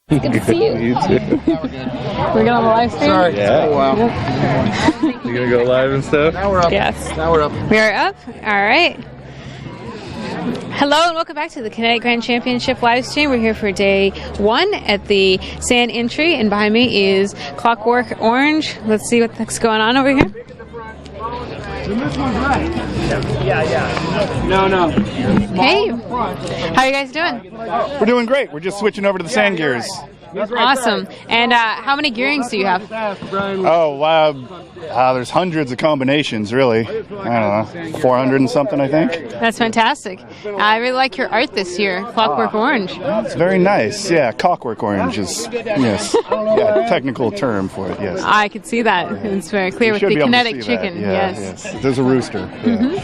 Good to see you. You too. We're going on the live stream? Sorry. Yeah. Oh, wow. You gonna go live and stuff? Now we're up. Yes. Now we're up. We are up. All right. Hello and welcome back to the Kinetic Grand Championship live stream. We're here for day 1 at the sand entry, and behind me is Clockwork Orange. Let's see what's going on over here. No. Hey, how you guys doing? We're doing great. We're just switching over to the sand gears. Awesome. And how many gearings do you have? There's hundreds of combinations, really. I don't know, 400 and something, I think. That's fantastic. I really like your art this year, Clockwork Orange. It's very nice. Yeah, Clockwork Orange is, yes, yeah, technical term for it, yes. I can see that. It's very clear with the Kinetic chicken. Yeah, Yes. There's a rooster. Yeah.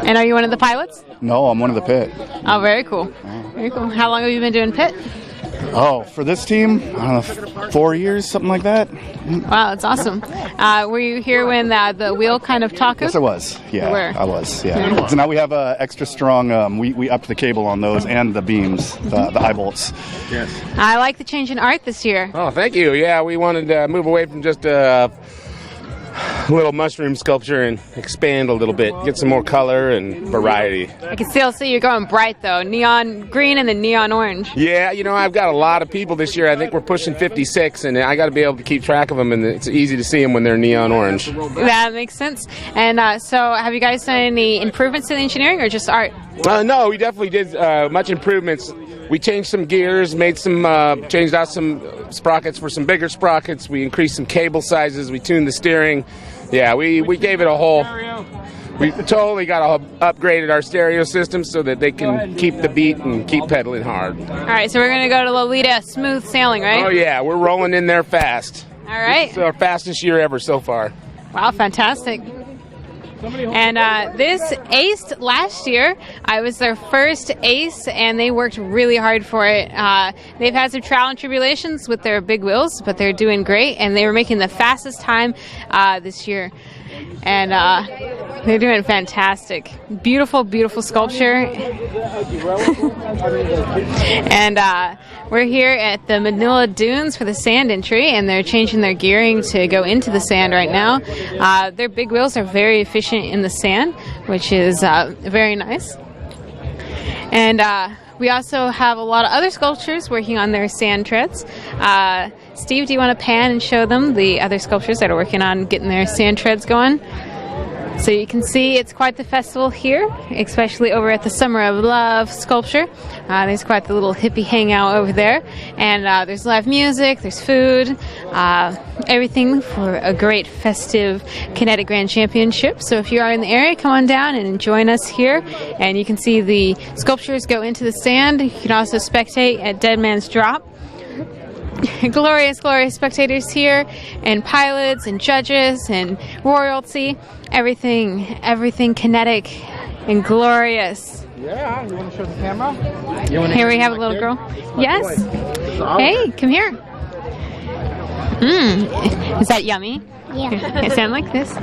And are you one of the pilots? No, I'm one of the pit. Oh, very cool. Very cool. How long have you been doing pit? Oh, for this team, I don't know, 4 years, something like that. Wow, that's awesome. Were you here when the wheel kind of tackled? Yes, I was. Yeah, Where? I was. Yeah. So now we have extra strong. We upped the cable on those and the beams, the eye bolts. Yes. I like the change in art this year. Oh, thank you. Yeah, we wanted to move away from just a little mushroom sculpture and expand a little bit, get some more color and variety. I can still see you're going bright though. Neon green and then neon orange. Yeah, you know, I've got a lot of people this year. I think we're pushing 56, and I got to be able to keep track of them, and it's easy to see them when they're neon orange. That makes sense. And so have you guys done any improvements to the engineering or just art? No, we definitely did much improvements. We changed some gears, changed out some sprockets for some bigger sprockets. We increased some cable sizes. We tuned the steering. Yeah, we gave it a whole. We totally upgraded our stereo system so that they can keep the beat and keep pedaling hard. All right, so we're going to go to Lolita, smooth sailing, right? Oh yeah, we're rolling in there fast. All right. It's our fastest year ever so far. Wow, fantastic. And this aced last year. I was their first ace, and they worked really hard for it. They've had some trial and tribulations with their big wheels, but they're doing great, and they were making the fastest time this year. And they're doing fantastic. Beautiful, beautiful sculpture. And we're here at the Manila Dunes for the sand entry, and they're changing their gearing to go into the sand right now. Their big wheels are very efficient in the sand, which is very nice. And we also have a lot of other sculptures working on their sand treads. Steve, do you want to pan and show them the other sculptures that are working on getting their sand treads going? So you can see it's quite the festival here, especially over at the Summer of Love sculpture. There's quite the little hippie hangout over there. And there's live music, there's food, everything for a great festive Kinetic Grand Championship. So if you are in the area, come on down and join us here. And you can see the sculptures go into the sand. You can also spectate at Dead Man's Drop. Glorious, glorious spectators here, and pilots and judges and royalty. Everything kinetic and glorious. Yeah, you want to show the camera? Here we have a little girl. Yes. Hey, come here. Is that yummy? Yeah. It sound like this.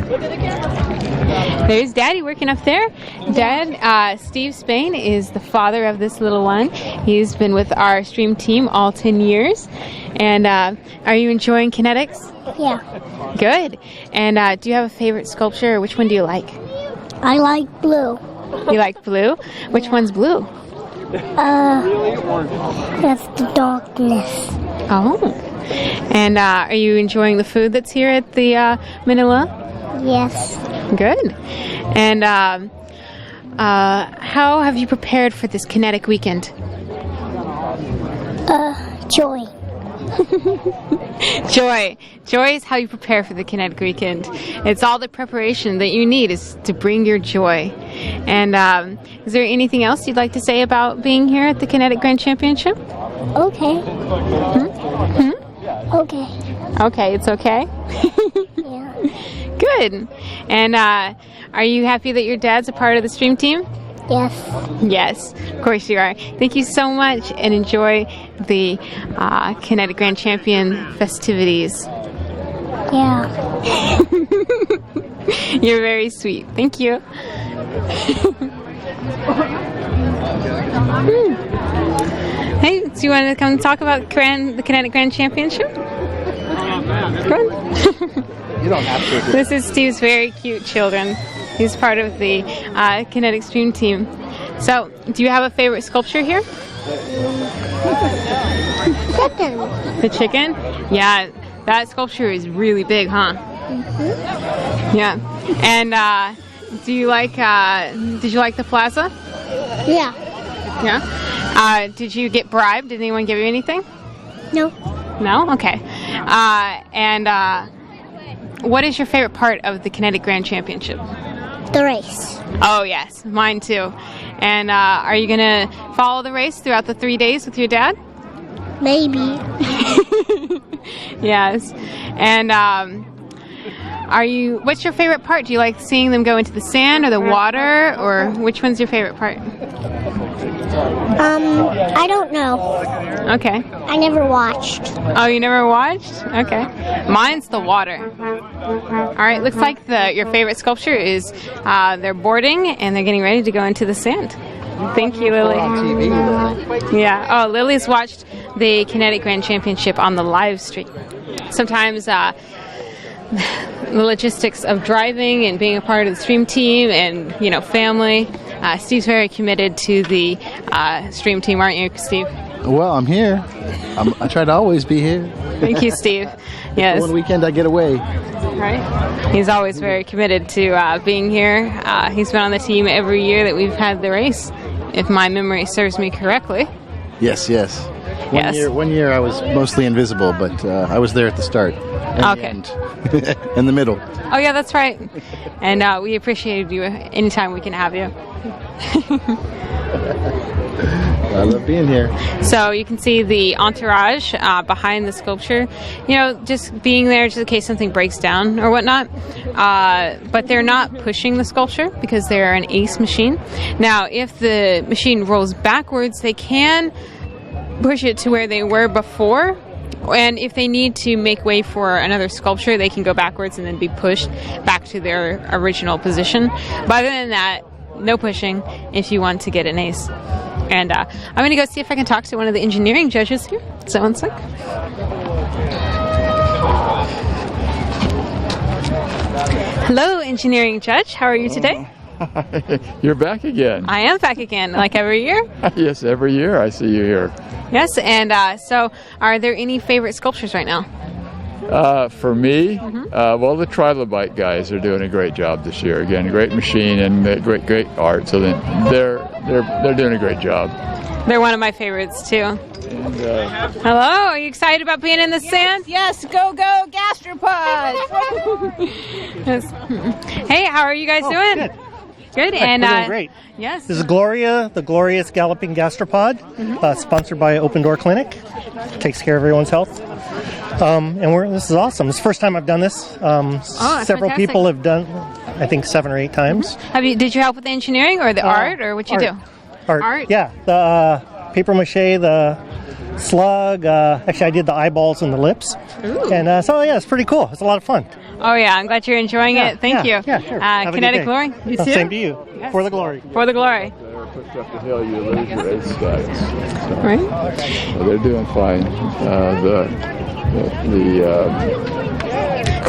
There's Daddy working up there. Dad, Steve Spain is the father of this little one. He's been with our stream team all 10 years. And are you enjoying Kinetics? Yeah. Good. And do you have a favorite sculpture, or which one do you like? I like blue. You like blue? Which one's blue? That's the darkness. Oh. And are you enjoying the food that's here at the Manila? Yes. Good. And how have you prepared for this Kinetic weekend? Joy. Joy. Joy is how you prepare for the Kinetic weekend. It's all the preparation that you need is to bring your joy. And is there anything else you'd like to say about being here at the Kinetic Grand Championship? Okay. Okay. Okay, it's okay? Yeah. Good. And are you happy that your dad's a part of the stream team? Yes. Yes, of course you are. Thank you so much, and enjoy the Kinetic Grand Champion festivities. Yeah. You're very sweet. Thank you. Hey, do you want to come talk about the Kinetic Grand Championship? You don't have to. This is Steve's very cute children. He's part of the Kinetic Stream team. So, do you have a favorite sculpture here? Chicken. The chicken? Yeah, that sculpture is really big, huh? Mm-hmm. Yeah. And did you like the plaza? Yeah. Yeah. Did you get bribed? Did anyone give you anything? No. No? Okay. And what is your favorite part of the Kinetic Grand Championship? The race. Oh, yes. Mine too. And are you going to follow the race throughout the 3 days with your dad? Maybe. Yes. And what's your favorite part? Do you like seeing them go into the sand or the water, or which one's your favorite part? I don't know. Okay. I never watched. Oh, you never watched? Okay. Mine's the water. All right. Looks like your favorite sculpture is they're boarding and they're getting ready to go into the sand. Thank you, Lily. Yeah. Oh, Lily's watched the Kinetic Grand Championship on the live stream. Sometimes the logistics of driving and being a part of the stream team and, family. Steve's very committed to the stream team, aren't you, Steve? Well, I'm here. I try to always be here. Thank you, Steve. Yes. One weekend I get away. Right. He's always very committed to being here. He's been on the team every year that we've had the race, if my memory serves me correctly. Yes. Yes. One year I was mostly invisible, but I was there at the start. And the end. In the middle. Oh, yeah, that's right. And we appreciate you anytime we can have you. I love being here. So you can see the entourage behind the sculpture, just being there just in case something breaks down or whatnot. But they're not pushing the sculpture because they're an ACE machine. Now, if the machine rolls backwards, they can push it to where they were before. And if they need to make way for another sculpture, they can go backwards and then be pushed back to their original position. But other than that, no pushing if you want to get an ACE. And I'm going to go see if I can talk to one of the engineering judges here. So one sec. Hello, engineering judge. How are you today? You're back again. I am back again, like every year. Yes, every year I see you here. Yes, and so are there any favorite sculptures right now? For me, well, the trilobite guys are doing a great job this year. Again, a great machine and great art. So they're doing a great job. They're one of my favorites too. And, hello, are you excited about being in the sand? Yes, go gastropod. Yes. Hey, how are you guys doing? Good. Good, We're and doing great. yes. This is Gloria, the glorious galloping gastropod, sponsored by Open Door Clinic. Takes care of everyone's health. And this is awesome. It's the first time I've done this. Several fantastic. people have done, I think 7 or 8 times. Did you help with the engineering or the art, or what you do? Art? Yeah, the paper mache, the slug. Actually, I did the eyeballs and the lips. Ooh. And so, yeah, it's pretty cool. It's a lot of fun. Oh yeah, I'm glad you're enjoying it. Thank you. Yeah, sure. Have a good Kinetic day. glory. You too. Same to you. Yes. For the glory. For the glory. pushed up the hill, you lose your ace guys. So, Right. so they're doing fine.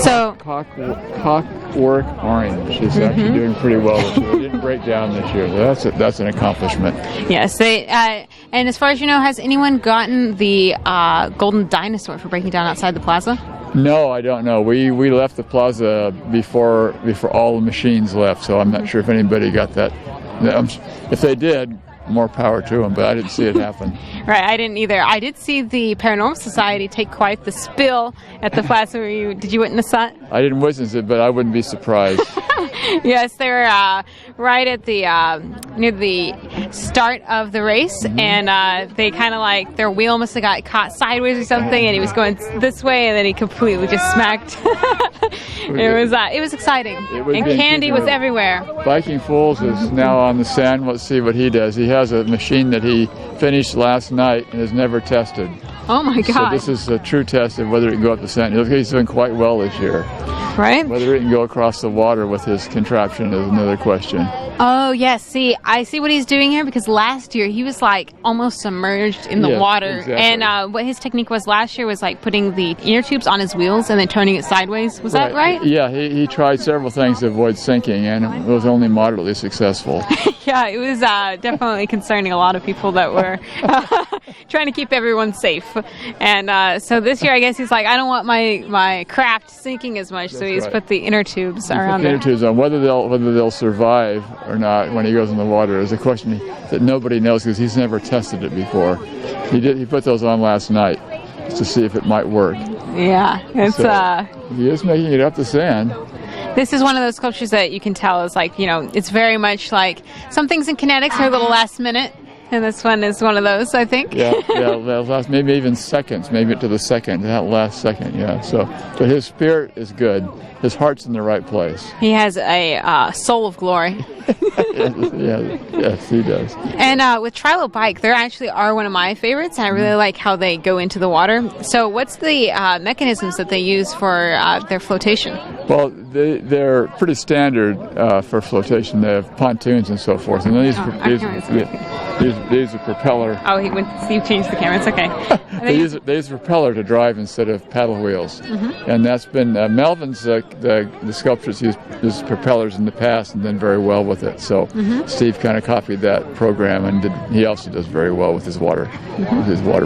So Cockwork Orange is actually doing pretty well this year. It didn't break down this year. So that's an accomplishment. yes, they and as far as you know, has anyone gotten the golden dinosaur for breaking down outside the plaza? No, I don't know. We left the plaza before all the machines left, so I'm not sure if anybody got that. If they did, more power to them, but I didn't see it happen. Right, I didn't either. I did see the Paranormal Society take quite the spill at the plaza. Did you witness that? I didn't witness it, but I wouldn't be surprised. Yes, they were right at the near the start of the race, and they kind of like their wheel must have got caught sideways or something, and he was going this way, and then he completely just smacked. It was exciting, and candy was everywhere. Viking Fools is now on the sand. Let's see what he does. He has a machine that he finished last night and has never tested. Oh my So God. this is a true test of whether it can go up the sand. He's doing quite well this year. Right? Whether it can go across the water with his contraption is another question. Oh, yes. See, I see what he's doing here because last year he was like almost submerged in the Yes, water. exactly. And what his technique was last year was like putting the inner tubes on his wheels and then turning it sideways. Was that right? Yeah, he tried several things to avoid sinking, and it was only moderately successful. Yeah, it was definitely concerning a lot of people that were trying to keep everyone safe. And so this year, I guess he's like, I don't want my craft sinking as much, so he's right. put the inner tubes He put around the inner it. tubes on. Whether they'll survive or not when he goes in the water is a question that nobody knows because he's never tested it before. He put those on last night just to see if it might work. Yeah, it's So he is making it up the sand. This is one of those sculptures that you can tell is like, it's very much like some things in Kinetics are a little last minute, and this one is one of those, I think. Yeah, last maybe even seconds, maybe to the second, that last second. Yeah. So, but his spirit is good. His heart's in the right place. He has a soul of glory. Yes, he does. And with Trilo Bike, they actually are one of my favorites, and I really like how they go into the water. So what's the mechanisms that they use for their flotation? Well, they're pretty standard for flotation. They have pontoons and so forth. And then these are propeller. Oh, Steve changed the camera. It's okay. They use a propeller to drive instead of paddle wheels. Mm-hmm. And that's been Melvin's the sculptures used propellers in the past and done very well with it. So Steve kind of copied that program, and he also does very well with his water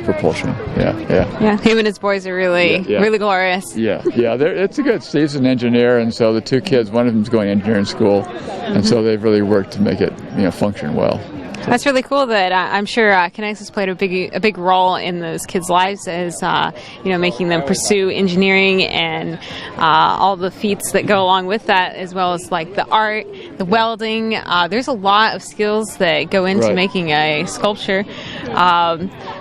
propulsion. Yeah. Him and his boys are really glorious. Yeah. It's a good. Steve's an engineer, and so the two kids, one of them's going to engineering school, and so they've really worked to make it function well. That's really cool. That I'm sure Kinetic has played a big role in those kids' lives, as making them pursue engineering and all the feats that go along with that, as well as like the art, the welding. There's a lot of skills that go into making a sculpture.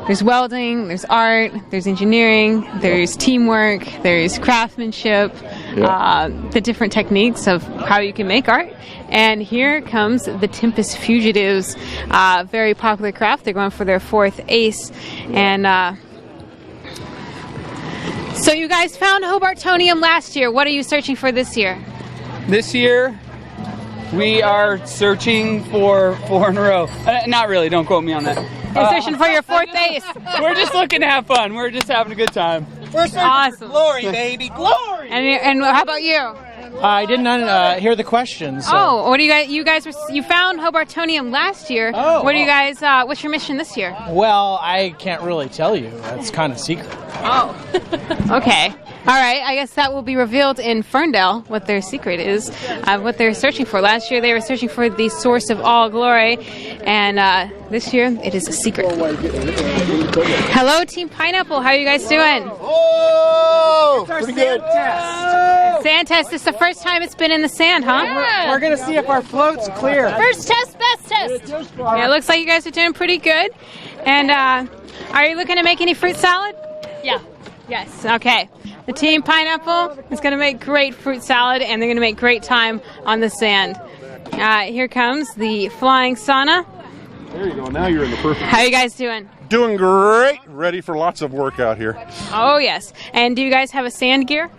There's welding, there's art, there's engineering, there's teamwork, there's craftsmanship, the different techniques of how you can make art. And here comes the Tempest Fugitives, very popular craft. They're going for their 4th ace. And so you guys found Hobartonium last year. What are you searching for this year? This year, we are searching for 4 in a row. Not really, don't quote me on that. You're searching for your 4th ace. We're just looking to have fun. We're just having a good time. We're searching for glory, baby, glory. And how about you? I didn't hear the question. So. Oh, what do you guys you found Hobartonium last year. Oh, what do you guys? What's your mission this year? Well, I can't really tell you. That's kind of secret. Oh, okay. All right. I guess that will be revealed in Ferndale, what their secret is, what they're searching for. Last year they were searching for the source of all glory, and this year it is a secret. Hello, Team Pineapple. How are you guys doing? Oh, pretty good. Sand test. This is the first time it's been in the sand, huh? Yeah. We're gonna see if our float's clear. First test, best test. Yeah, it looks like you guys are doing pretty good. And are you looking to make any fruit salad? Yeah. Yes. Okay. The Team Pineapple is going to make great fruit salad, and they're going to make great time on the sand. Here comes the Flying Sauna. There you go. Now you're in the perfect. How are you guys doing? Doing great. Ready for lots of work out here. Oh, yes. And do you guys have a sand gear?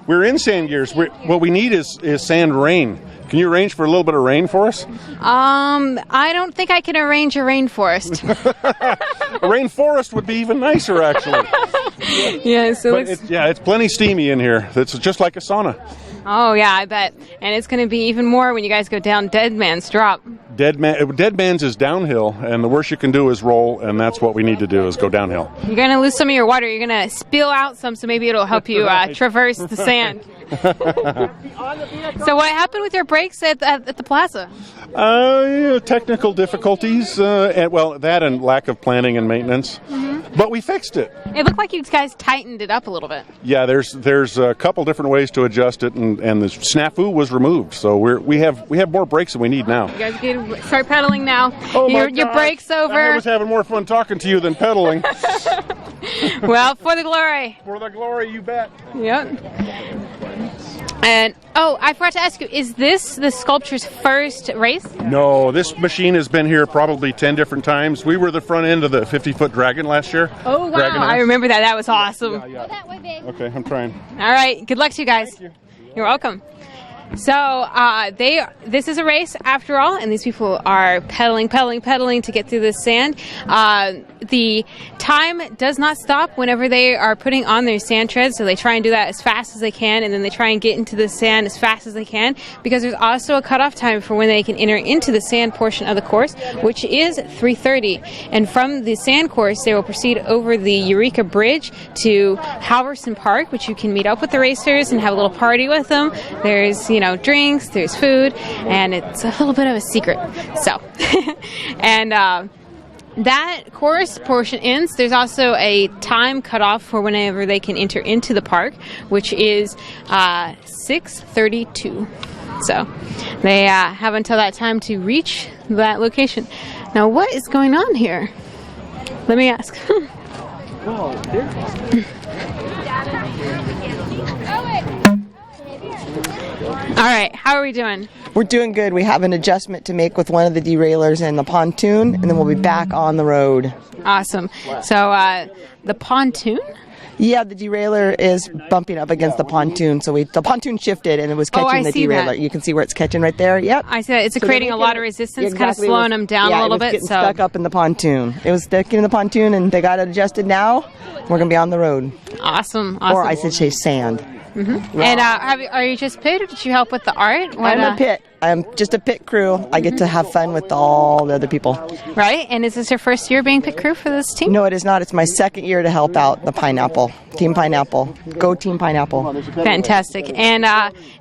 We're in sand gears. What we need is sand rain. Can you arrange for a little bit of rain for us? I don't think I can arrange a rainforest. A rainforest would be even nicer, actually. Yeah, so it's plenty steamy in here. It's just like a sauna. Oh, yeah, I bet. And it's going to be even more when you guys go down Dead Man's Drop. Dead Man's is downhill, and the worst you can do is roll, and that's what we need to do, is go downhill. You're going to lose some of your water. You're going to spill out some, so maybe it'll help you traverse the sand. So what happened with your brakes at the plaza? Technical difficulties, and lack of planning and maintenance. Mm-hmm. But we fixed it. It looked like you guys tightened it up a little bit. Yeah, there's a couple different ways to adjust it, and the snafu was removed. So we have more brakes than we need now. You guys can start pedaling now. Oh your brake's over. I was having more fun talking to you than pedaling. Well, for the glory. For the glory, you bet. Yep. And I forgot to ask you, is this the sculpture's first race? No, this machine has been here probably 10 different times. We were the front end of the 50-foot dragon last year. Oh, wow. Dragon I remember that. That was awesome. Yeah. Okay, I'm trying. All right. Good luck to you guys. Thank you. You're welcome. So this is a race after all, and these people are pedaling to get through the sand. The time does not stop whenever they are putting on their sand treads, so they try and do that as fast as they can, and then they try and get into the sand as fast as they can, because there's also a cutoff time for when they can enter into the sand portion of the course, which is 3:30. And from the sand course, they will proceed over the Eureka Bridge to Halverson Park, which you can meet up with the racers and have a little party with them. There's drinks, there's food, and it's a little bit of a secret. So, and that course portion ends. There's also a time cutoff for whenever they can enter into the park, which is 6:32. So they have until that time to reach that location. Now, what is going on here? Let me ask. All right, how are we doing? We're doing good. We have an adjustment to make with one of the derailers and the pontoon, and then we'll be back on the road. Awesome. So the pontoon? Yeah, the derailleur is bumping up against the pontoon. So the pontoon shifted and it was catching the derailleur. That. You can see where it's catching right there. Yep. I see that. It's creating a lot of resistance, kind of slowing them down a little bit. Getting stuck up in the pontoon. It was stuck in the pontoon and they got it adjusted now. We're going to be on the road. Awesome. Or I should say sand. Mm-hmm. And are you just pit, or did you help with the art? I'm a pit. I'm just a pit crew. I get to have fun with all the other people. Right. And is this your first year being pit crew for this team? No, it is not. It's my second year to help out the Pineapple. Team Pineapple. Go Team Pineapple. Fantastic. And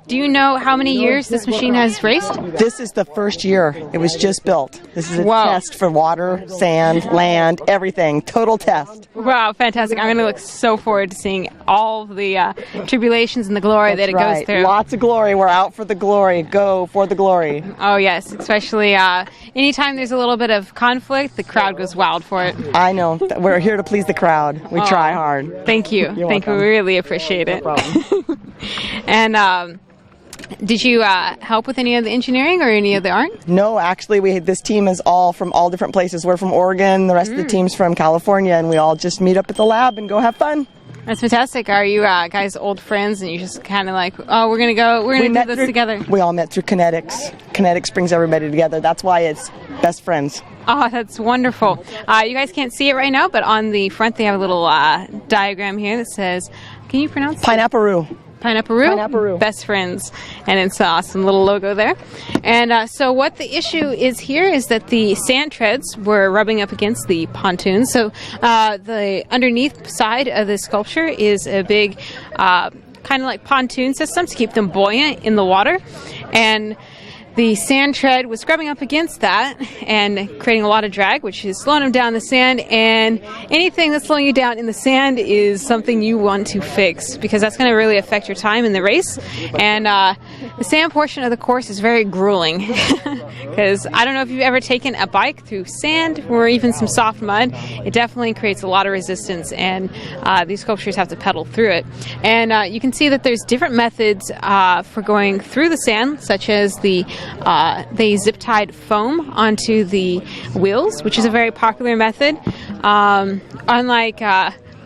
do you know how many years this machine has raced? This is the first year. It was just built. This is a test for water, sand, land, everything. Total test. Wow, fantastic. I'm going to look so forward to seeing all the tribulations and the glory that it goes through. Lots of glory. We're out for the glory. Go for the glory. Oh, yes. Especially anytime there's a little bit of conflict, the crowd goes wild for it. I know. We're here to please the crowd. We try hard. Thank you. Thank you. We really appreciate it. No problem. And did you help with any of the engineering or any of the art? No, actually, this team is all from all different places. We're from Oregon. The rest of the team's from California, and we all just meet up at the lab and go have fun. That's fantastic. Are you guys old friends and you just kind of like, oh, we're going to do this together? We all met through Kinetics. Kinetics brings everybody together. That's why it's best friends. Oh, that's wonderful. You guys can't see it right now, but on the front they have a little diagram here that says, can you pronounce it? Pineapple-roo. Pineapple-roo, best friends, and it's an awesome little logo there. And so what the issue is here is that the sand treads were rubbing up against the pontoon. So the underneath side of the sculpture is a big kind of like pontoon system to keep them buoyant in the water. And the sand tread was scrubbing up against that and creating a lot of drag, which is slowing them down the sand. And anything that's slowing you down in the sand is something you want to fix, because that's going to really affect your time in the race. And the sand portion of the course is very grueling, because I don't know if you've ever taken a bike through sand or even some soft mud. It definitely creates a lot of resistance, and these sculptures have to pedal through it. And you can see that there's different methods for going through the sand, such as they zip-tied foam onto the wheels, which is a very popular method. Unlike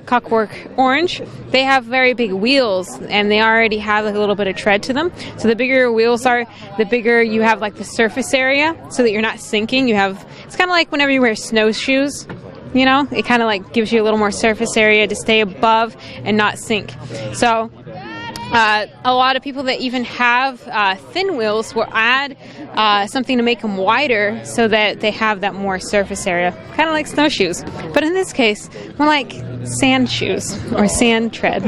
Clockwork Orange, they have very big wheels, and they already have like a little bit of tread to them. So the bigger your wheels are, the bigger you have like the surface area, so that you're not sinking. It's kind of like whenever you wear snowshoes. You know, it kind of like gives you a little more surface area to stay above and not sink. So a lot of people that even have thin wheels will add something to make them wider so that they have that more surface area, kind of like snowshoes. But in this case, more like sand shoes or sand tread.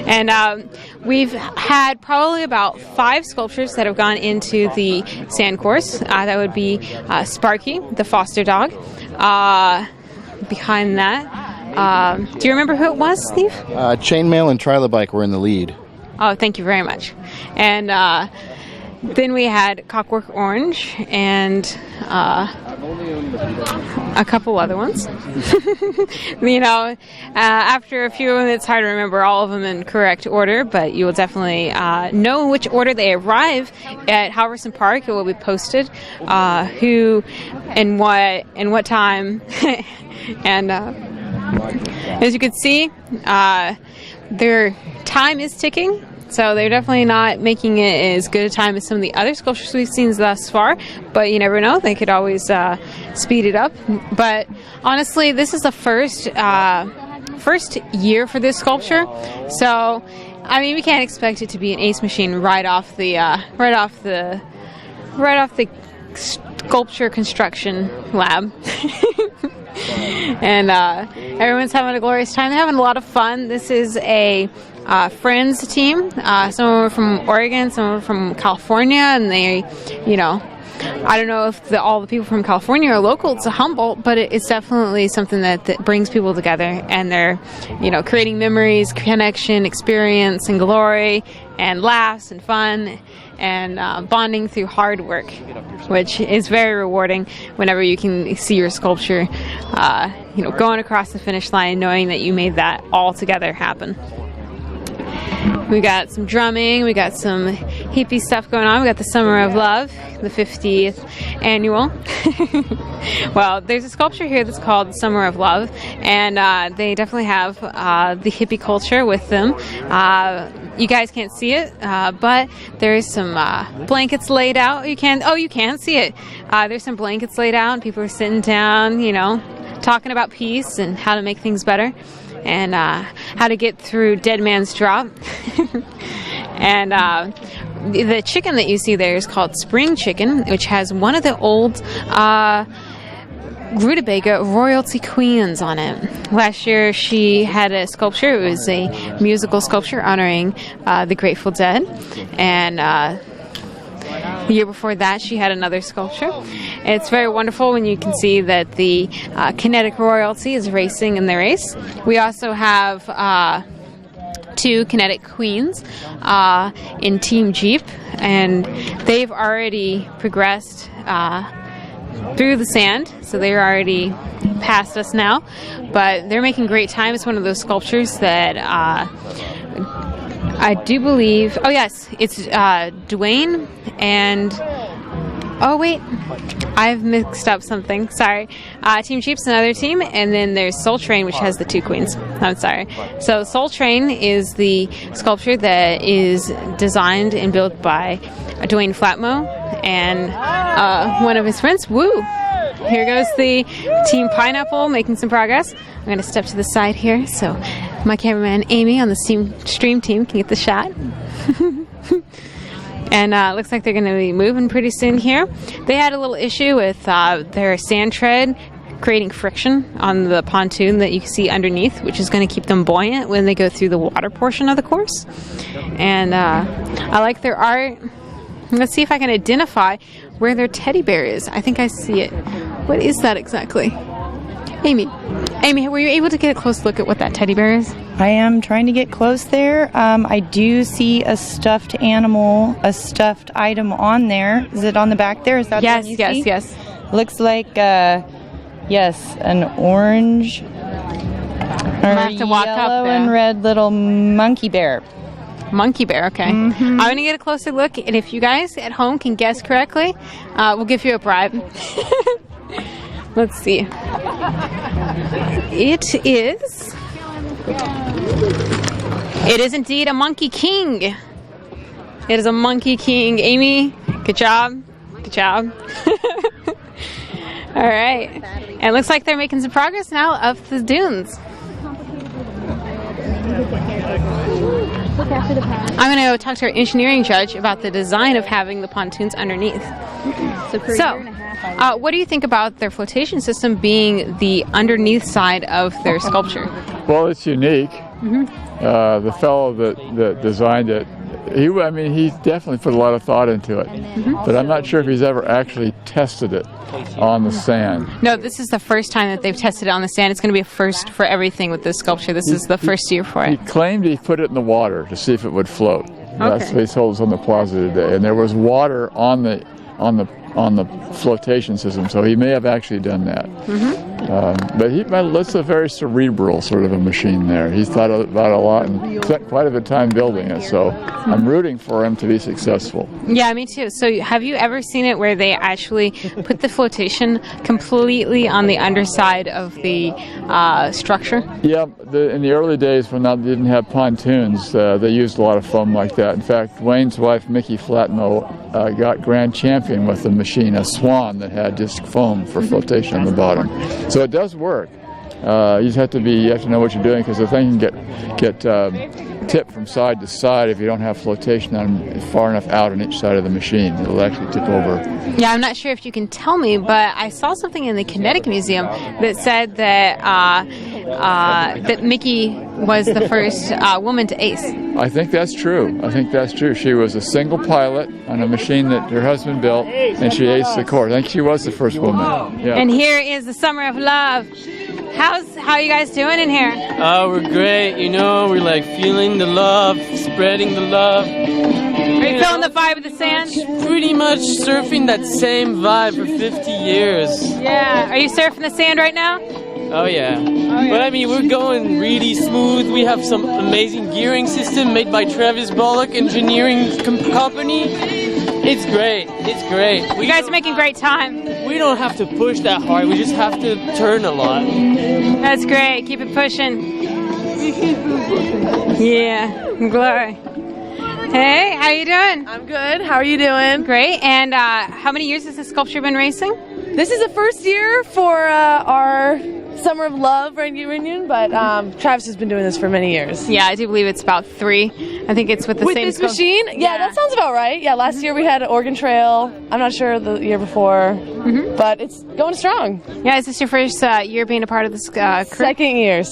And we've had probably about 5 sculptures that have gone into the sand course. That would be Sparky, the foster dog. Behind that, do you remember who it was, Steve? Chainmail and Trilobike were in the lead. Oh, thank you very much. And then we had Clockwork Orange and a couple other ones. You know, after a few of them, it's hard to remember all of them in correct order, but you will definitely know which order they arrive at Halverson Park. It will be posted who and what time. And as you can see, their time is ticking. So they're definitely not making it as good a time as some of the other sculptures we've seen thus far, but you never know. They could always speed it up. But honestly, this is the first year for this sculpture, so I mean we can't expect it to be an ace machine right off the sculpture construction lab. And everyone's having a glorious time. They're having a lot of fun. This is a friends team. Some are from Oregon, some are from California, and they, you know, I don't know if all the people from California are local to Humboldt, but it's definitely something that brings people together, and they're, you know, creating memories, connection, experience, and glory, and laughs and fun, and bonding through hard work, which is very rewarding whenever you can see your sculpture, you know, going across the finish line, knowing that you made that all together happen. We got some drumming, we got some hippie stuff going on. We got the Summer of Love, the 50th annual. Well, there's a sculpture here that's called Summer of Love, and they definitely have the hippie culture with them. You guys can't see it, but there's some blankets laid out. You can see it. There's some blankets laid out, and people are sitting down, you know, talking about peace and how to make things better, and how to get through Dead Man's Drop. And the chicken that you see there is called Spring Chicken, which has one of the old Rutabaga royalty queens on it. Last year she had a sculpture. It was a musical sculpture honoring the Grateful Dead, and the year before that she had another sculpture. It's very wonderful when you can see that the Kinetic royalty is racing in the race. We also have two Kinetic queens in Team Jeep, and they've already progressed through the sand, so they're already past us now, but they're making great time. It's one of those sculptures that I do believe, oh yes, it's Dwayne and, oh wait, I've mixed up something, sorry. Team Jeep's another team, and then there's Soul Train, which has the two queens. I'm sorry. So Soul Train is the sculpture that is designed and built by Dwayne Flatmo and one of his friends. Woo! Here goes the Team Pineapple making some progress. I'm going to step to the side here so my cameraman Amy on the stream team can get the shot. And looks like they're going to be moving pretty soon here. They had a little issue with their sand tread creating friction on the pontoon that you can see underneath, which is going to keep them buoyant when they go through the water portion of the course. And I like their art. Let's see if I can identify where their teddy bear is. I think I see it. What is that exactly? Amy, were you able to get a close look at what that teddy bear is? I am trying to get close there. I do see a stuffed animal, a stuffed item on there. Is it on the back there? Is that yes, the one you yes, see? yes. Looks like, yes, an orange or have to walk up yellow there. and red little monkey bear. Monkey bear, okay. Mm-hmm. I'm going to get a closer look, and if you guys at home can guess correctly, we'll give you a bribe. Let's see. It is indeed a Monkey King. It is a Monkey King. Amy, good job. Good job. All right. And it looks like they're making some progress now up the dunes. I'm going to go talk to our engineering judge about the design of having the pontoons underneath. So, what do you think about their flotation system being the underneath side of their sculpture? Well, it's unique. Mm-hmm. The fellow that designed it, he definitely put a lot of thought into it. Mm-hmm. But I'm not sure if he's ever actually tested it on the sand. No, this is the first time that they've tested it on the sand. It's going to be a first for everything with this sculpture. This is the first year for it. He claimed he put it in the water to see if it would float. That's what he told us on the plaza today. And there was water on the on the flotation system, so he may have actually done that. But that's a very cerebral sort of a machine there. He's thought about a lot and spent quite a bit of time building it, so I'm rooting for him to be successful. Yeah, me too. So have you ever seen it where they actually put the flotation completely on the underside of the structure? Yeah, in the early days when they didn't have pontoons, they used a lot of foam like that. In fact, Wayne's wife, Mickey Flatmo, got grand champion with a machine, a Swan, that had just foam for flotation on the bottom. So it does work. You just have to know what you're doing, because the thing can get tipped from side to side if you don't have flotation on far enough out on each side of the machine. It'll actually tip over. Yeah, I'm not sure if you can tell me, but I saw something in the Kinetic Museum that said that that Mickey was the first woman to ace. I think that's true. She was a single pilot on a machine that her husband built, and she aced the course. I think she was the first woman. Yeah. And here is the Summer of Love. How are you guys doing in here? Oh, we're great. You know, we're like feeling the love, spreading the love. Are you feeling the vibe of the sand? Pretty much surfing that same vibe for 50 years. Yeah. Are you surfing the sand right now? Oh yeah. But I mean, we're going really smooth. We have some amazing gearing system made by Travis Bullock Engineering Company. It's great. You guys are making great time. We don't have to push that hard. We just have to turn a lot. That's great. Keep it pushing. Yeah. Glory. Hey, how you doing? I'm good. How are you doing? Great. And how many years has this sculpture been racing? This is the first year for our Summer of Love reunion, but Travis has been doing this for many years. Yeah, I do believe it's about 3. I think it's with the same this machine? Yeah, that sounds about right. Yeah, last year we had Oregon Trail. I'm not sure the year before, but it's going strong. Yeah, is this your first year being a part of this crew? Second year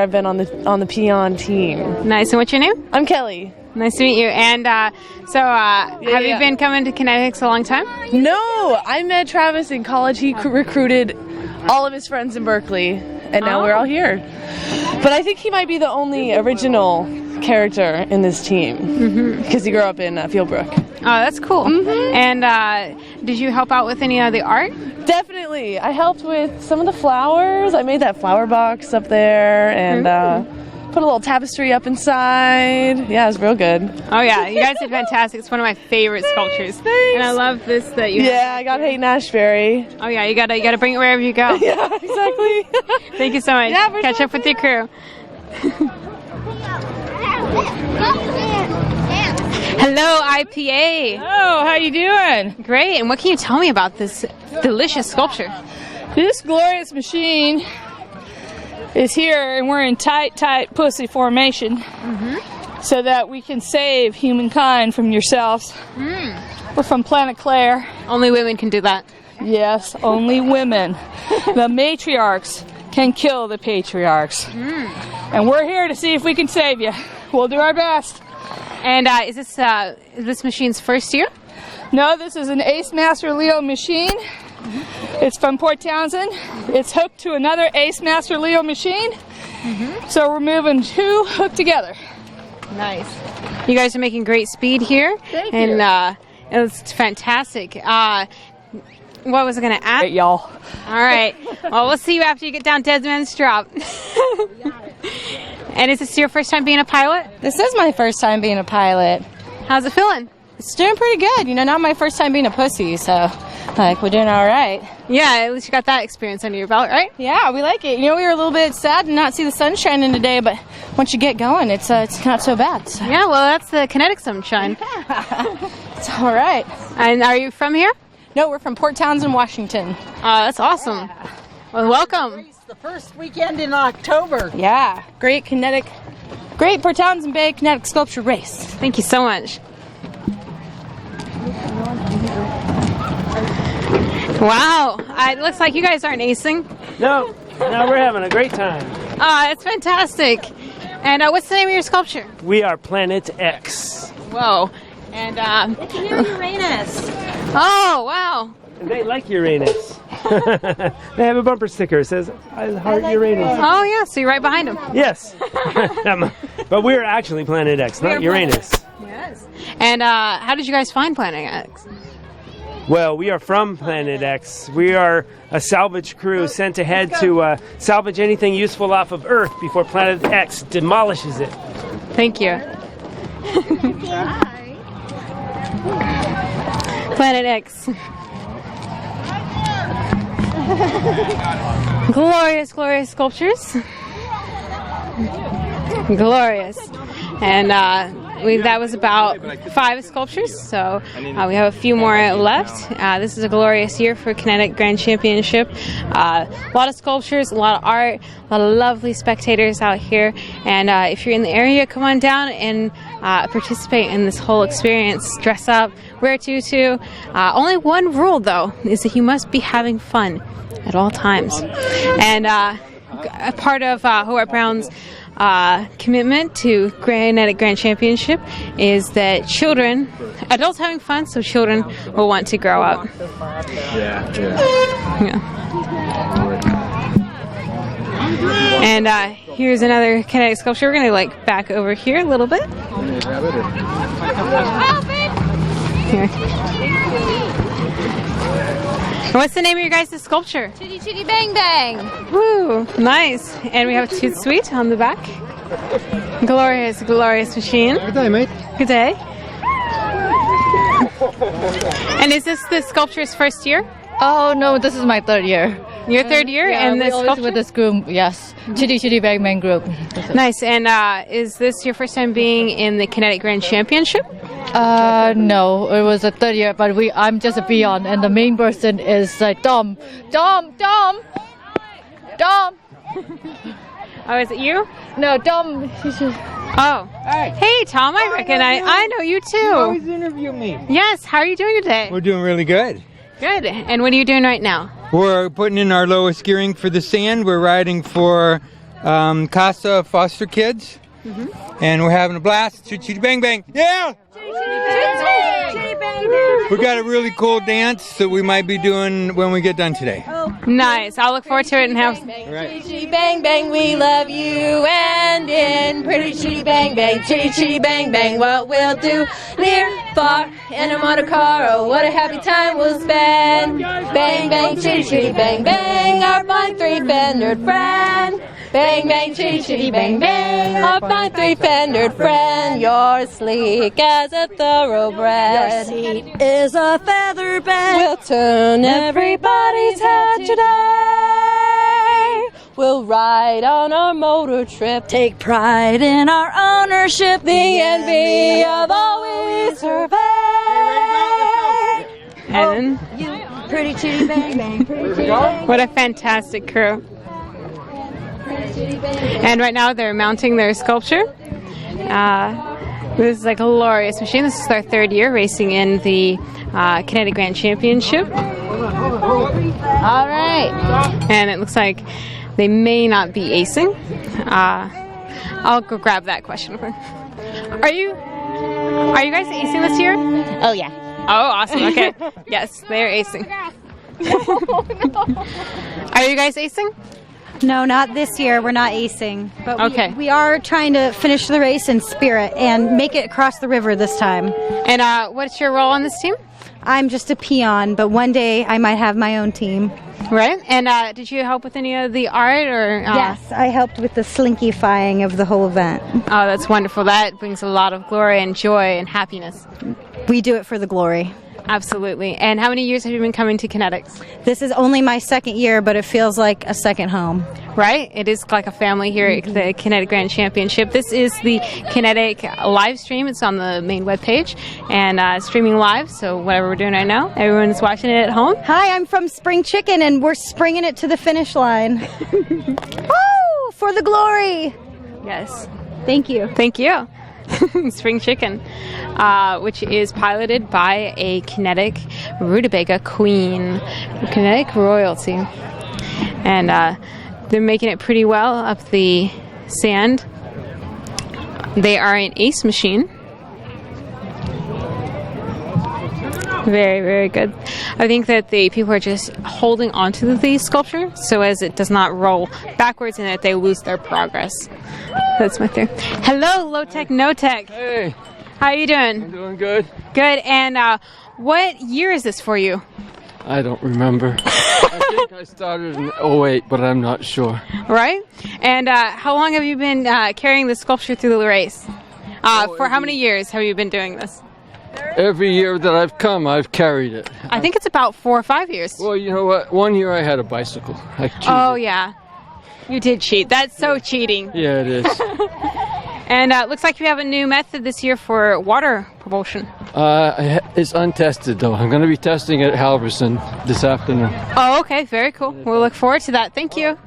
I've been on the Peon team. Nice. And what's your name? I'm Kelly. Nice to meet you. And have you been coming to Kinetics a long time? No, I met Travis in college. He recruited all of his friends in Berkeley, and now we're all here. But I think he might be the only original character in this team, because he grew up in Fieldbrook. Oh, that's cool. And did you help out with any of the art? Definitely. I helped with some of the flowers. I made that flower box up there, and put a little tapestry up inside. Yeah, it was real good. Oh yeah, you guys did fantastic. It's one of my favorite sculptures. Thanks. And I love this that you have. Yeah, I got Hayden Ashbury. Oh yeah, you gotta bring it wherever you go. Yeah, exactly. Thank you so much. Yeah, catch up with your crew. Hello, IPA. Oh, how you doing? Great. And what can you tell me about this delicious sculpture? This glorious machine is here, and we're in tight pussy formation, so that we can save humankind from yourselves. We're from planet Claire. Only women can do that. Yes, only women. The matriarchs can kill the patriarchs. And we're here to see if we can save you. We'll do our best. And is this machine's first year? No, this is an Ace Master Leo machine. It's from Port Townsend. It's hooked to another Ace Master Leo machine. So we're moving 2 hooked together. Nice. You guys are making great speed here. Thank you. And it was fantastic. What was I going to ask? Hey, y'all. All right. Well, we'll see you after you get down Dead Man's Drop. And is this your first time being a pilot? This is my first time being a pilot. How's it feeling? It's doing pretty good. You know, not my first time being a pussy, so we're doing all right. Yeah, at least you got that experience under your belt, right? Yeah, we like it. You know, we were a little bit sad to not see the sun shining today, but once you get going, it's not so bad. So. Yeah, well, that's the Kinetic sunshine. It's all right. And are you from here? No, we're from Port Townsend, Washington. That's awesome. Yeah. Well, welcome. It's the first weekend in October. Yeah, great Port Townsend Bay Kinetic Sculpture Race. Thank you so much. Wow, it looks like you guys aren't acing. No, we're having a great time. It's fantastic. And what's the name of your sculpture? We are Planet X. Whoa. And it's near Uranus. Oh, wow. They like Uranus. They have a bumper sticker that says, I heart Uranus. Oh, yeah, so you're right behind them. Yes. But we're actually Planet X, not Uranus. Yes. And how did you guys find Planet X? Well, we are from Planet X. We are a salvage crew sent ahead to salvage anything useful off of Earth before Planet X demolishes it. Thank you. Planet X. Glorious, glorious sculptures. Glorious. And that was about 5 sculptures, so we have a few more left. This is a glorious year for Kinetic Grand Championship. A lot of sculptures, a lot of art, a lot of lovely spectators out here. And if you're in the area, come on down and participate in this whole experience. Dress up, wear a tutu. Only one rule, though, is that you must be having fun at all times. And a part of Hobart Brown's commitment to Kinetic Grand Championship is that adults having fun, so children will want to grow up. Yeah. And here's another Kinetic sculpture. We're going to back over here a little bit. Here. And what's the name of your guys' sculpture? Chitty Chitty Bang Bang. Woo, nice. And we have a Toot Sweet on the back. Glorious, glorious machine. Good day, mate. Good day. And is this the sculpture's first year? Oh no, this is my 3rd year. Your 3rd year? Yeah, and we this always sculpture? with this group, yes. Chitty Chitty Bang Bang group. Nice. And is this your first time being in the Kinetic Grand Championship? No, it was a 3rd year, but I'm just a peon, and the main person is Dom. Oh, is it you? No, Dom. Oh. Hey, Tom, I know you too. You always interview me. Yes, how are you doing today? We're doing really good. Good. And what are you doing right now? We're putting in our lowest gearing for the sand. We're riding for Casa foster kids. And we're having a blast. Chitty Chitty Bang Bang. Yeah! We got a really cool dance that we might be doing when we get done today. Nice. I'll look forward to it and have. Chitty Chitty Bang Bang, we love you. And in pretty Chitty Bang Bang, Chitty Chitty Bang Bang, what we'll do. Near, far, in a motor car, oh, what a happy time we'll spend. Bang Bang, Chitty Chitty Bang Bang, our fine 3-fendered friend. Bang, bang, chitty, chitty, bang, bang, our fine 3-fendered friend. You're sleek as a thoroughbred. Your seat is a feather bed. We'll turn everybody's head today. We'll ride on our motor trip. Take pride in our ownership. The envy of all we survey. And pretty chitty, bang, bang, pretty chitty, bang. What a fantastic crew. And right now they're mounting their sculpture. This is a glorious machine. This is their 3rd year racing in the Kinetic Grand Championship. All right. And it looks like they may not be acing. I'll go grab that question. Are you guys acing this year? Oh, yeah. Oh, awesome. Okay. Yes, they're acing. Are you guys acing? No, not this year. We're not acing. But we are trying to finish the race in spirit and make it across the river this time. And what's your role on this team? I'm just a peon, but one day I might have my own team. Right. And did you help with any of the art? Or Yes, I helped with the slinky-fying of the whole event. Oh, that's wonderful. That brings a lot of glory and joy and happiness. We do it for the glory. Absolutely. And how many years have you been coming to Kinetics? This is only my 2nd year, but it feels like a second home. Right? It is like a family here at the Kinetic Grand Championship. This is the Kinetic live stream. It's on the main webpage and streaming live. So whatever we're doing right now, everyone's watching it at home. Hi, I'm from Spring Chicken, and we're springing it to the finish line. Woo! For the glory! Yes. Thank you. Thank you. Spring Chicken, which is piloted by a Kinetic Rutabaga Queen, Kinetic royalty. And they're making it pretty well up the sand. They are an ace machine. Very, very good. I think that the people are just holding onto the sculpture so as it does not roll backwards and that they lose their progress. That's my theory. Hello, Low Tech, No Tech. Hey. How are you doing? I'm doing good. Good. And what year is this for you? I don't remember. I think I started in 08, but I'm not sure. Right. And how long have you been carrying the sculpture through the race? For how many years have you been doing this? Every year that I've come, I've carried it. I think it's about 4 or 5 years. Well, you know what? One year I had a bicycle. I cheated. Oh, yeah. You did cheat. That's so cheating. Yeah, it is. And it looks like you have a new method this year for water propulsion. It's untested, though. I'm going to be testing it at Halverson this afternoon. Oh, okay. Very cool. We'll look forward to that. Thank you.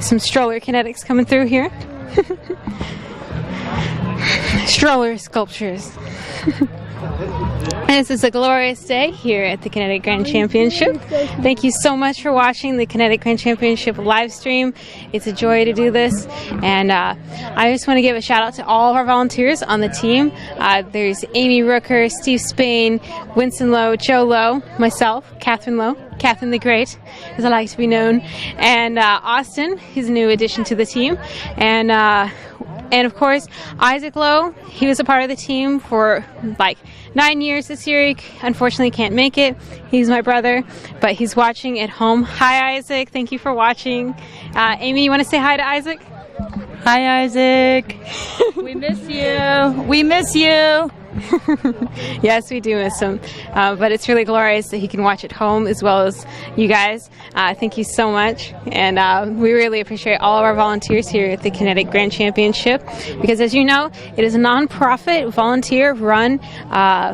Some stroller kinetics coming through here. Stroller sculptures. This is a glorious day here at the Kinetic Grand Championship. Thank you so much for watching the Kinetic Grand Championship live stream. It's a joy to do this, and I just want to give a shout out to all of our volunteers on the team. There's Amy Rooker, Steve Spain, Winston Lowe, Joe Lowe, myself, Catherine Lowe, Catherine the Great, as I like to be known, and Austin, he's a new addition to the team, and of course, Isaac Lowe, he was a part of the team for like 9 years this year. He unfortunately can't make it. He's my brother, but he's watching at home. Hi, Isaac. Thank you for watching. Amy, you want to say hi to Isaac? Hi, Isaac. We miss you. We miss you. Yes, we do miss him. But it's really glorious that he can watch at home as well as you guys. Thank you so much. And we really appreciate all of our volunteers here at the Kinetic Grand Championship, because as you know, it is a non-profit, volunteer-run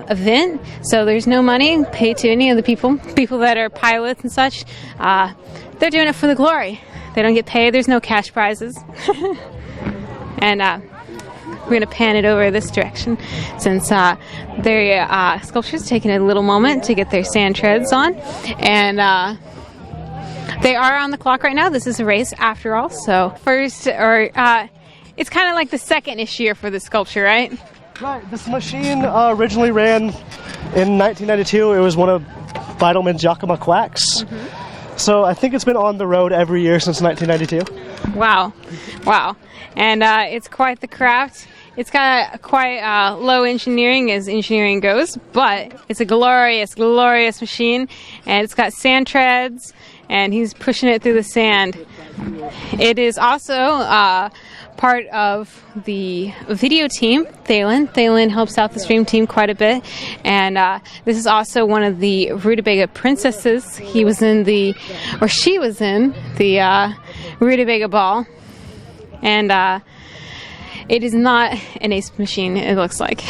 event. So there's no money paid to any of the people that are pilots and such. They're doing it for the glory. They don't get paid. There's no cash prizes. And we're going to pan it over this direction since their sculpture's taking a little moment to get their sand treads on. And they are on the clock right now. This is a race after all. So it's kind of like the second-ish year for the sculpture, right? Right. This machine originally ran in 1992. It was one of Vitalman's Yakima Quacks. Mm-hmm. So I think it's been on the road every year since 1992. Wow. And it's quite the craft. It's got quite low engineering as engineering goes, but it's a glorious, glorious machine. And it's got sand treads, and he's pushing it through the sand. It is also part of the video team, Thalen. Thalen helps out the stream team quite a bit. And this is also one of the Rutabaga princesses. She was in the Rutabaga ball. And it is not an ace machine, it looks like.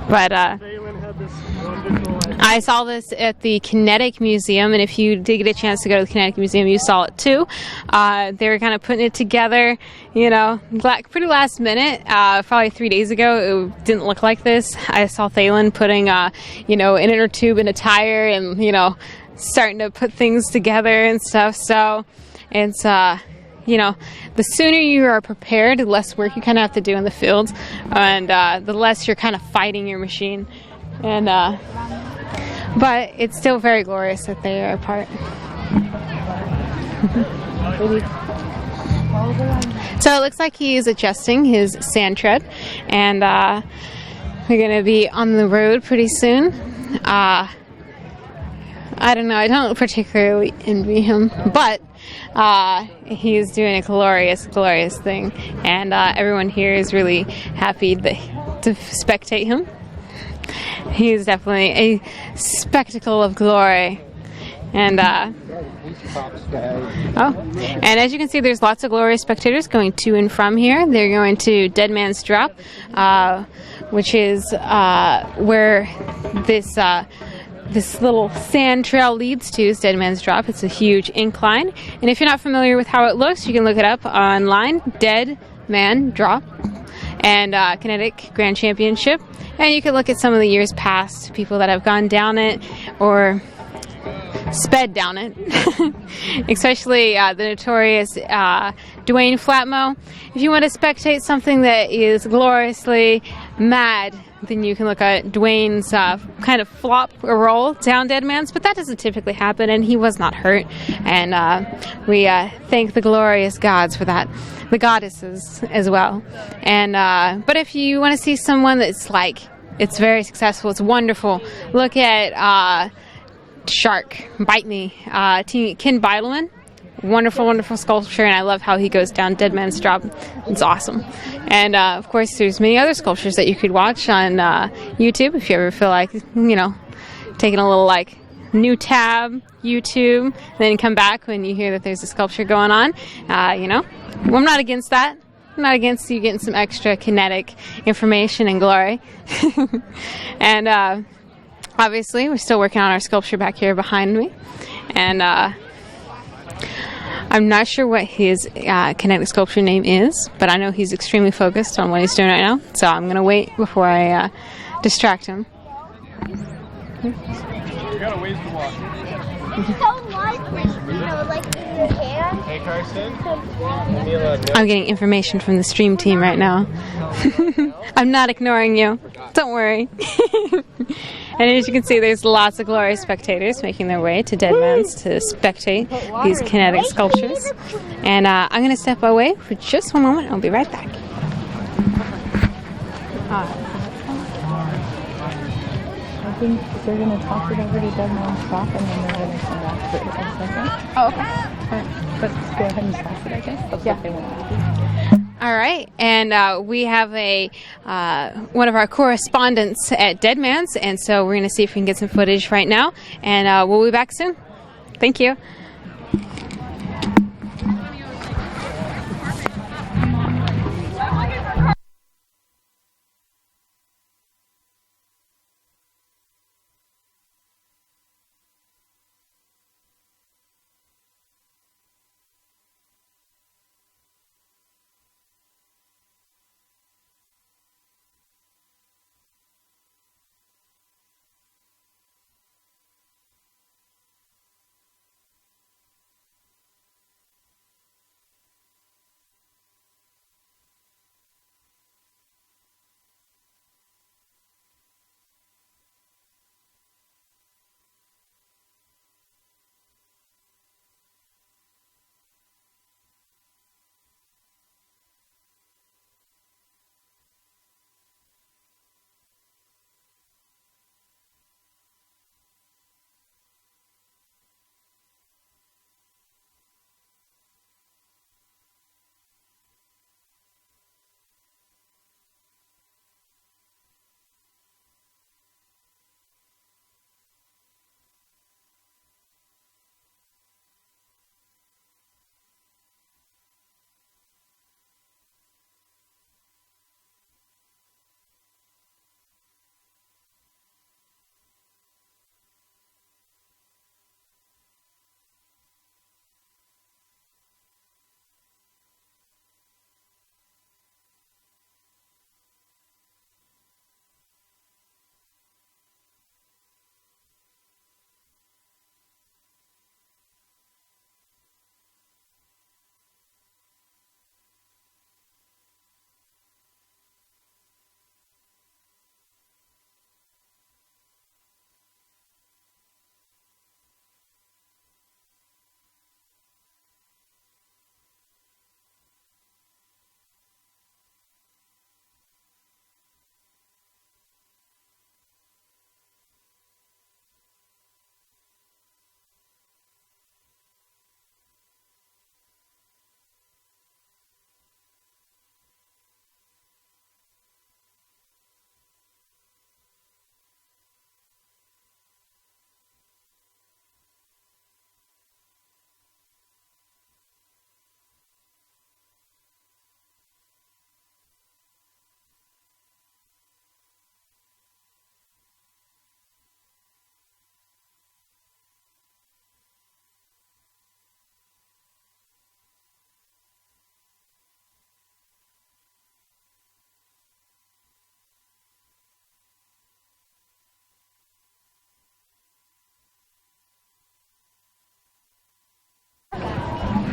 But I saw this at the Kinetic Museum, and if you did get a chance to go to the Kinetic Museum, you saw it too. They were kind of putting it together, pretty last minute. Probably 3 days ago, it didn't look like this. I saw Thalen putting, an inner tube in a tire and, starting to put things together and stuff. So it's, the sooner you are prepared, the less work you kind of have to do in the field, and the less you're kind of fighting your machine. And but it's still very glorious that they are apart. So it looks like he is adjusting his sand tread, and we're going to be on the road pretty soon. I don't know. I don't particularly envy him, but he's doing a glorious, glorious thing, and everyone here is really happy to spectate him. He is definitely a spectacle of glory. And and as you can see, there's lots of glorious spectators going to and from here. They're going to Dead Man's Drop, which is where this little sand trail leads to, is Dead Man's Drop. It's a huge incline, and if you're not familiar with how it looks, you can look it up online. Dead Man Drop and Kinetic Grand Championship, and you can look at some of the years past, people that have gone down it or sped down it, especially the notorious Dwayne Flatmo. If you want to spectate something that is gloriously mad, then you can look at Dwayne's kind of flop roll down Deadman's, but that doesn't typically happen, and he was not hurt. And we thank the glorious gods for that, the goddesses as well. And but if you want to see someone that's like, it's very successful, it's wonderful, look at Shark, Bite Me, Ken Beidelman. Wonderful, wonderful sculpture, and I love how he goes down Deadman's job. It's awesome. And of course, there's many other sculptures that you could watch on YouTube if you ever feel like, taking a little like new tab, YouTube, and then come back when you hear that there's a sculpture going on. Well, I'm not against that. I'm not against you getting some extra kinetic information and glory. And obviously, we're still working on our sculpture back here behind me, and I'm not sure what his kinetic sculpture name is, but I know he's extremely focused on what he's doing right now, so I'm going to wait before I distract him. You got a ways to walk. So like in your hand. Hey, Carson. I'm getting information from the stream team right now. I'm not ignoring you. Don't worry. And as you can see, there's lots of glorious spectators making their way to Deadman's to spectate these kinetic sculptures. And I'm going to step away for just one moment. I'll be right back. I think they're going to toss it over to Deadman's shop and then they're going to come back for a second. Oh, okay. Let's go ahead and toss it, I guess. That's what they want to do. All right, and we have one of our correspondents at Deadman's, and so we're going to see if we can get some footage right now, and we'll be back soon. Thank you.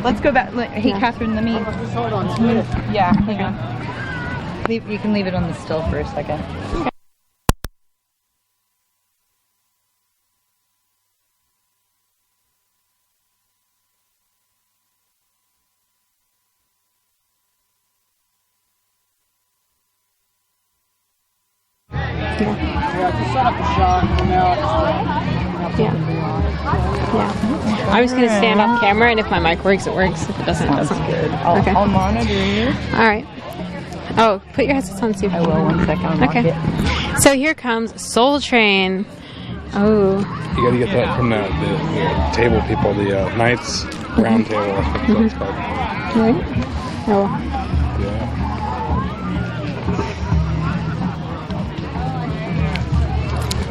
Let's go back. Hey, Catherine, let me. Yeah, hang on. You can leave it on the still for a second. just set up a shot and now Yeah. I'm just going to stand off camera, and if my mic works, it works. If it doesn't, it doesn't. Good. Okay. I'll monitor you. All right. Oh, put your headsets on, Steve. I will. 1 second. Okay. So here comes Soul Train. Oh. You got to get that from the table people, the Knights Round Table. That's what it's called. Right? Oh. Yeah.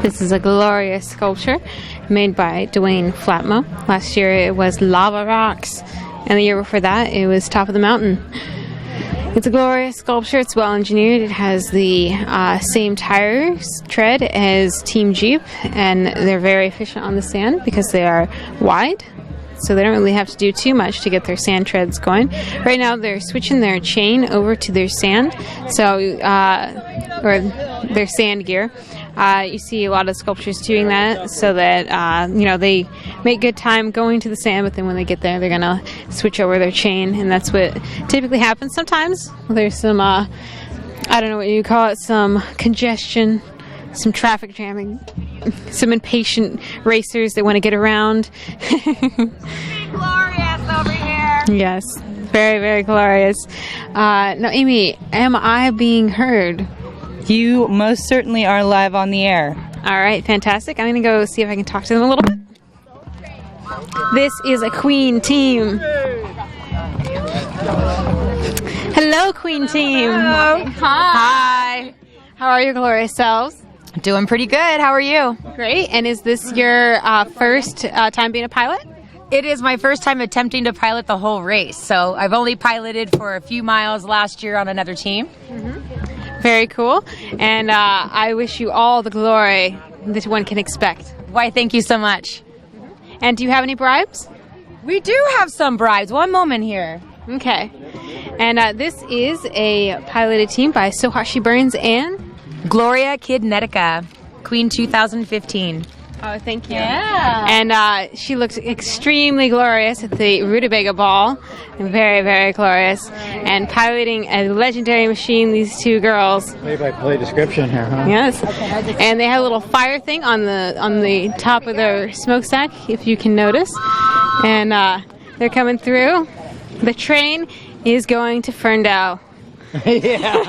This is a glorious sculpture made by Dwayne Flatmo. Last year it was Lava Rocks, and the year before that it was Top of the Mountain. It's a glorious sculpture. It's well engineered. It has the same tires tread as Team Jeep, and they're very efficient on the sand because they are wide. So they don't really have to do too much to get their sand treads going. Right now they're switching their chain over to their sand, or their sand gear. You see a lot of sculptures doing that so that, they make good time going to the sand, but then when they get there, they're going to switch over their chain, and that's what typically happens. Sometimes there's some, I don't know what you call it, some congestion, some traffic jamming, some impatient racers that want to get around. Glorious over here. Yes, very, very glorious. Now, Amy, am I being heard? You most certainly are live on the air. All right, fantastic. I'm going to go see if I can talk to them a little bit. This is a Queen team. Hello, Queen team. Hello. Hi. How are your glorious selves? Doing pretty good. How are you? Great. And is this your first time being a pilot? It is my first time attempting to pilot the whole race. So I've only piloted for a few miles last year on another team. Very cool. And I wish you all the glory that one can expect. Why, thank you so much. And do you have any bribes? We do have some bribes. One moment here. Okay. And this is a piloted team by Sohashi Burns and Gloria Kinetic, Queen 2015. Oh, thank you. Yeah. And she looks extremely glorious at the Rutabaga Ball. Very, very glorious. And piloting a legendary machine, these two girls. Play by play description here, huh? Yes. And they have a little fire thing on the top of their smokestack, if you can notice. And they're coming through. The train is going to Ferndale. Yeah.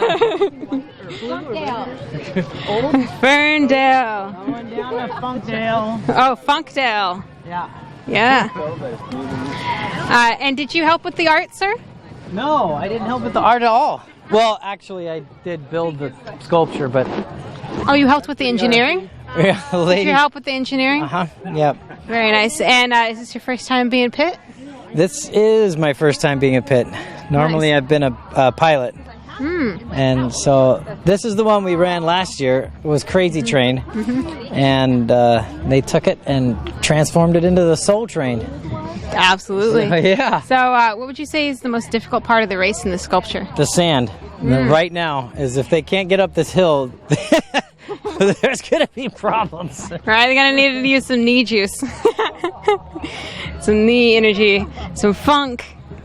Ferndale. Going down to Funkdale. Oh, Funkdale. Yeah. Yeah. And did you help with the art, sir? No, I didn't help with the art at all. Well, actually, I did build the sculpture, but... Oh, you helped with the engineering? Yeah, the lady. Did you help with the engineering? Uh-huh, yep. Very nice. And is this your first time being Pit? This is my first time being a Pit. Normally, I've been a pilot. And so this is the one we ran last year. It was Crazy Train. And they took it and transformed it into the Soul Train. Absolutely. So, yeah. So what would you say is the most difficult part of the race in the sculpture? The sand. Right now is if they can't get up this hill, there's going to be problems. Right, they're going to need to use some knee juice. Some knee energy. Some funk.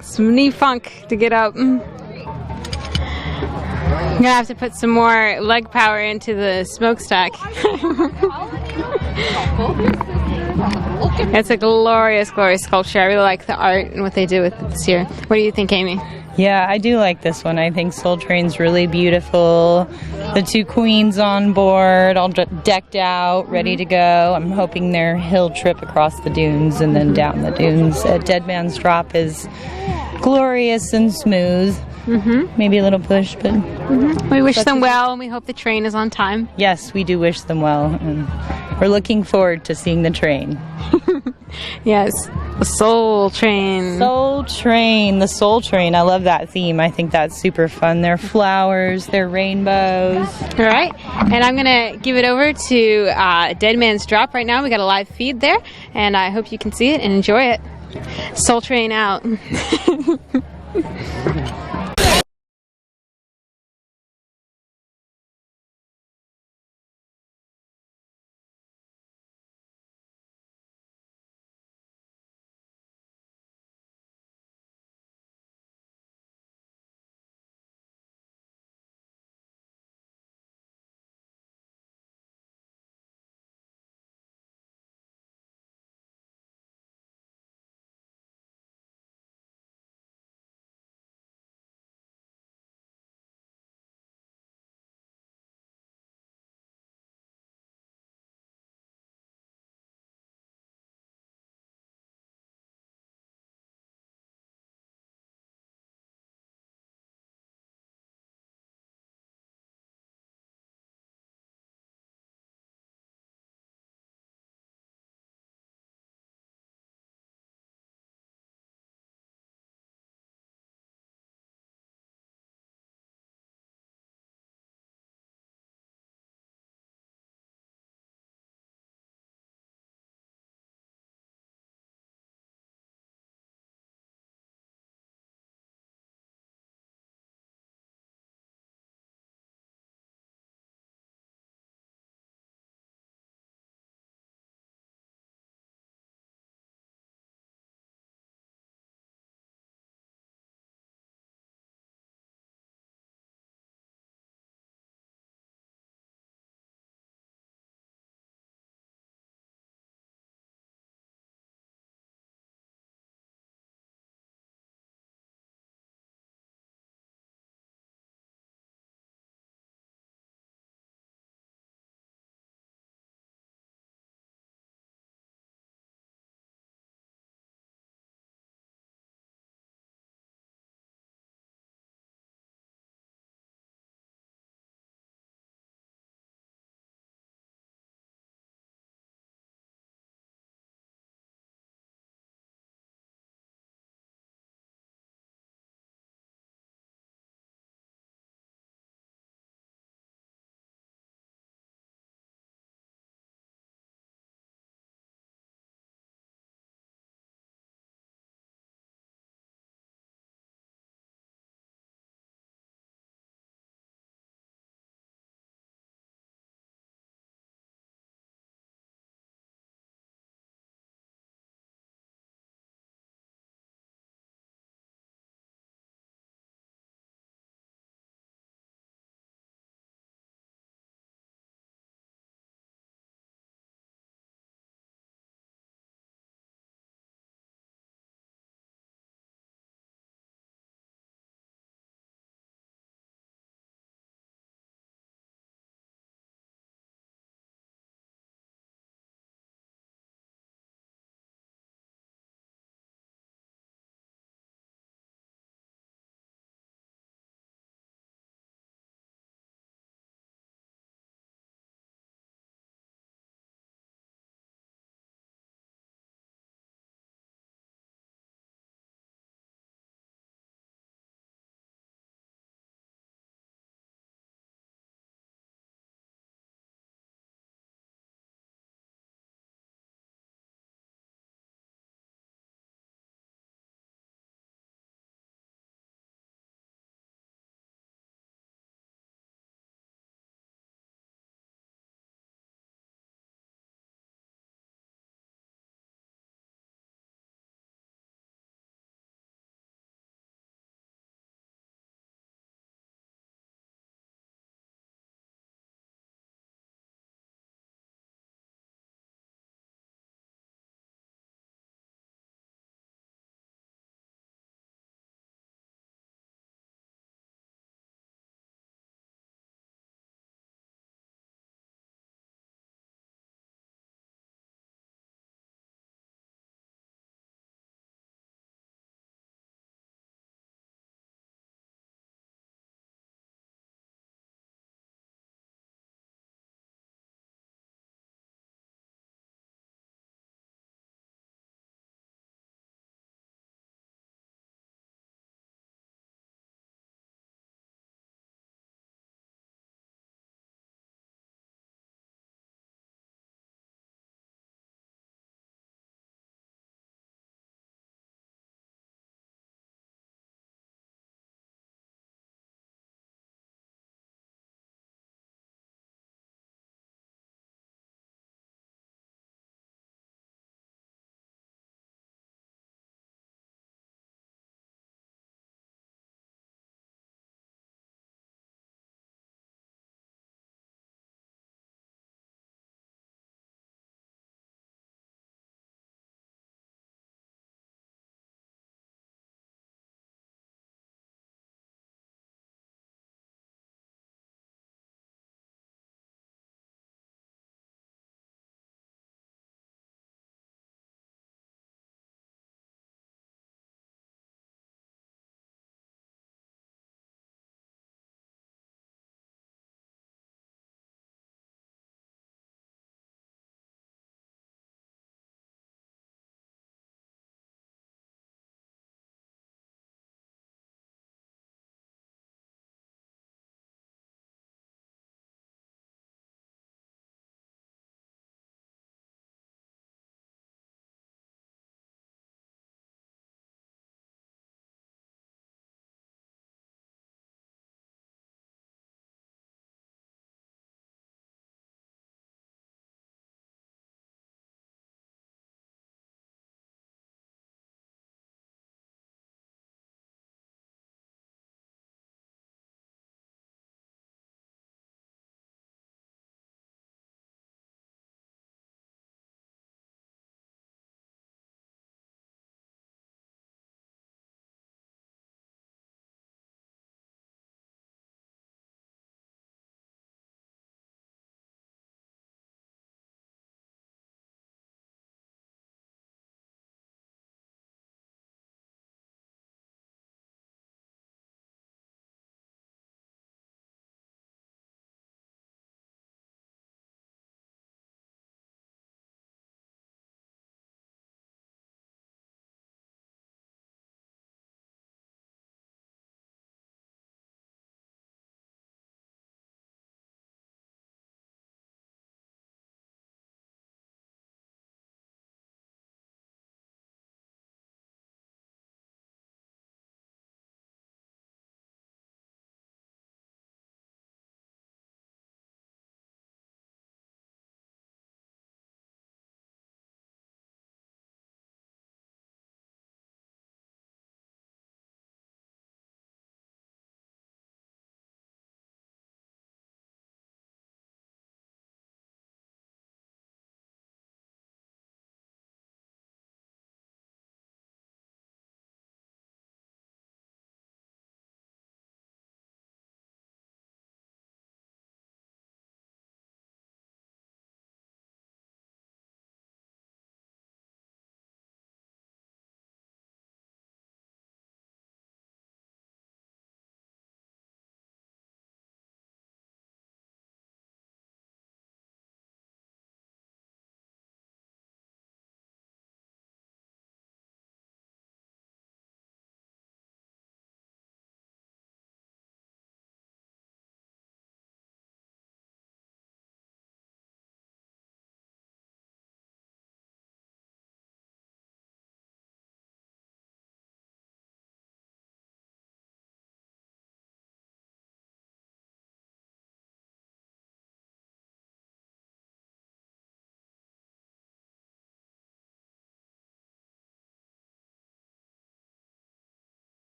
Some knee funk to get up. I'm going to have to put some more leg power into the smokestack. It's a glorious, glorious sculpture. I really like the art and what they did with it this year. What do you think, Amy? Yeah, I do like this one. I think Soul Train's really beautiful. The two queens on board, all decked out, ready to go. I'm hoping their hill trip across the dunes and then down the dunes at Dead Man's Drop is glorious and smooth. Maybe a little push, but... We wish them well, and we hope the train is on time. Yes, we do wish them well, and we're looking forward to seeing the train. Yes, the Soul Train. Soul Train, the Soul Train. I love that theme. I think that's super fun. They're flowers, they're rainbows. All right, and I'm going to give it over to Dead Man's Drop right now. We got a live feed there, and I hope you can see it and enjoy it. Soul Train out.